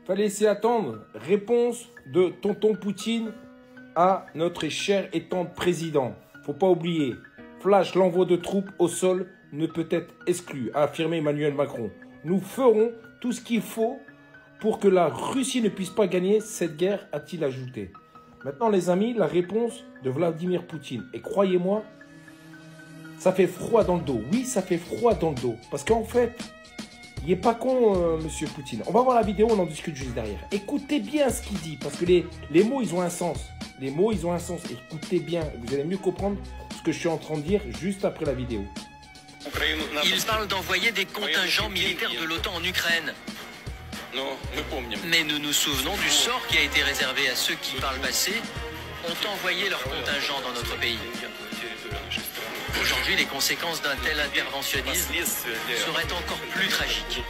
Fallait laisser attendre. Réponse de tonton Poutine à notre cher et tendre président. Faut pas oublier, flash, l'envoi de troupes au sol ne peut être exclu, a affirmé Emmanuel Macron. Nous ferons tout ce qu'il faut pour que la Russie ne puisse pas gagner cette guerre, a-t-il ajouté. Maintenant, les amis, la réponse de Vladimir Poutine. Et croyez-moi, ça fait froid dans le dos. Oui, ça fait froid dans le dos. Parce qu'en fait, il n'est pas con, monsieur Poutine. On va voir la vidéo, on en discute juste derrière. Écoutez bien ce qu'il dit, parce que les mots, ils ont un sens. Les mots, ils ont un sens. Écoutez bien, vous allez mieux comprendre ce que je suis en train de dire juste après la vidéo. Il parle d'envoyer des contingents militaires de l'OTAN en Ukraine. Mais nous nous souvenons du sort qui a été réservé à ceux qui, par le passé, ont envoyé leurs contingents dans notre pays. Aujourd'hui, les conséquences d'un tel interventionnisme seraient encore plus tragiques.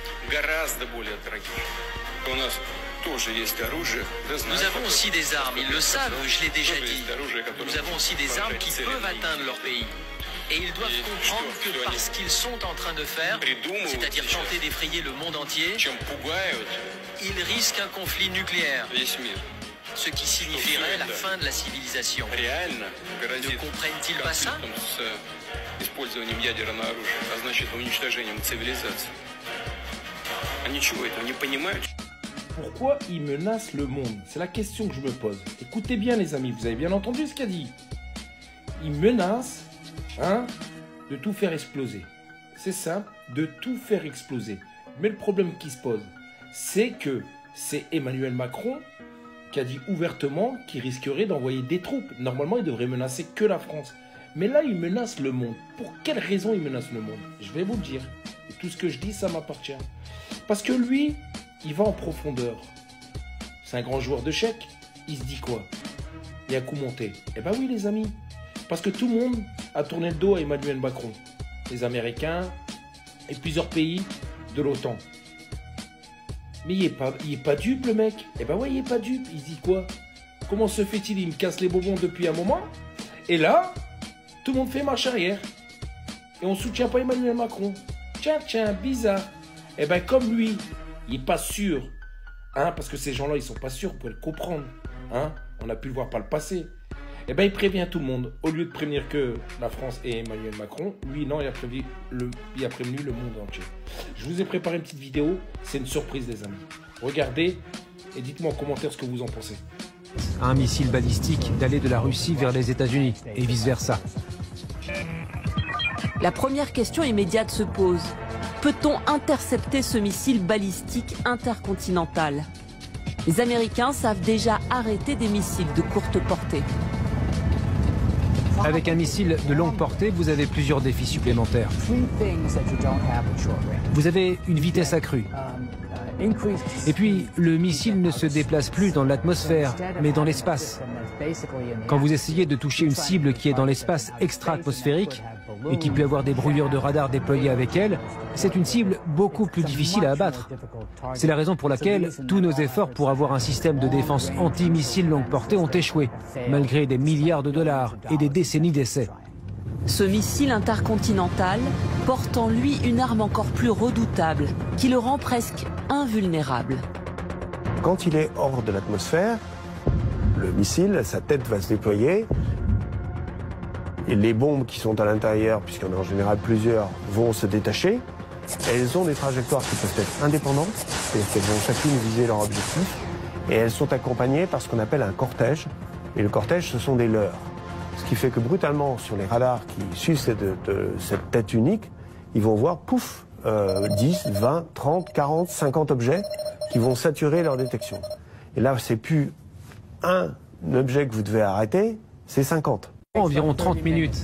Nous avons aussi des armes, ils le savent, je l'ai déjà dit. Nous avons aussi des armes qui peuvent atteindre leur pays. Et ils doivent comprendre que par ce qu'ils sont en train de faire, c'est-à-dire tenter d'effrayer le monde entier, ils risquent un conflit nucléaire. Ce qui signifierait la fin de la civilisation. Ne comprennent-ils pas ça? Pourquoi ils menacent le monde? C'est la question que je me pose. Écoutez bien les amis, vous avez bien entendu ce qu'il a dit. Ils menacent de tout faire exploser. C'est simple, de tout faire exploser. Mais le problème qui se pose, c'est que c'est Emmanuel Macron qui a dit ouvertement qu'il risquerait d'envoyer des troupes. Normalement, il devrait menacer que la France. Mais là, il menace le monde. Pour quelle raison il menace le monde? Je vais vous le dire. Et tout ce que je dis, ça m'appartient. Parce que lui, il va en profondeur. C'est un grand joueur de chèques. Il se dit quoi? Il y a un coup monté. Eh ben oui, les amis. Parce que tout le monde a tourné le dos à Emmanuel Macron. Les Américains et plusieurs pays de l'OTAN. Mais il est pas dupe, le mec. Eh ben ouais, il est pas dupe. Il se dit quoi? Comment se fait-il? Il me casse les bonbons depuis un moment. Et là, tout le monde fait marche arrière. Et on soutient pas Emmanuel Macron. Tiens, bizarre. Eh ben comme lui, il est pas sûr. Parce que ces gens-là, ils sont pas sûrs, vous pouvez le comprendre. On a pu le voir par le passé. Eh ben il prévient tout le monde. Au lieu de prévenir que la France et Emmanuel Macron, lui, non, il a prévenu le monde entier. Je vous ai préparé une petite vidéo. C'est une surprise, les amis. Regardez et dites-moi en commentaire ce que vous en pensez. Un missile balistique d'aller de la Russie vers les États-Unis et vice-versa. La première question immédiate se pose. Peut-on intercepter ce missile balistique intercontinental? Les Américains savent déjà arrêter des missiles de courte portée. Avec un missile de longue portée, vous avez plusieurs défis supplémentaires. Vous avez une vitesse accrue. Et puis, le missile ne se déplace plus dans l'atmosphère, mais dans l'espace. Quand vous essayez de toucher une cible qui est dans l'espace extra-atmosphérique et qui peut avoir des brouilleurs de radar déployés avec elle, c'est une cible beaucoup plus difficile à abattre. C'est la raison pour laquelle tous nos efforts pour avoir un système de défense anti-missile longue portée ont échoué, malgré des milliards de dollars et des décennies d'essais. Ce missile intercontinental porte en lui une arme encore plus redoutable, qui le rend presque invulnérable. Quand il est hors de l'atmosphère, le missile, sa tête va se déployer. Et les bombes qui sont à l'intérieur, puisqu'il y en a en général plusieurs, vont se détacher. Elles ont des trajectoires qui peuvent être indépendantes, c'est-à-dire qu'elles vont chacune viser leur objectif. Et elles sont accompagnées par ce qu'on appelle un cortège. Et le cortège, ce sont des leurres. Ce qui fait que brutalement, sur les radars qui suivent cette tête unique, ils vont voir, pouf, 10, 20, 30, 40, 50 objets qui vont saturer leur détection. Et là, c'est plus un objet que vous devez arrêter, c'est 50. Environ 30 minutes.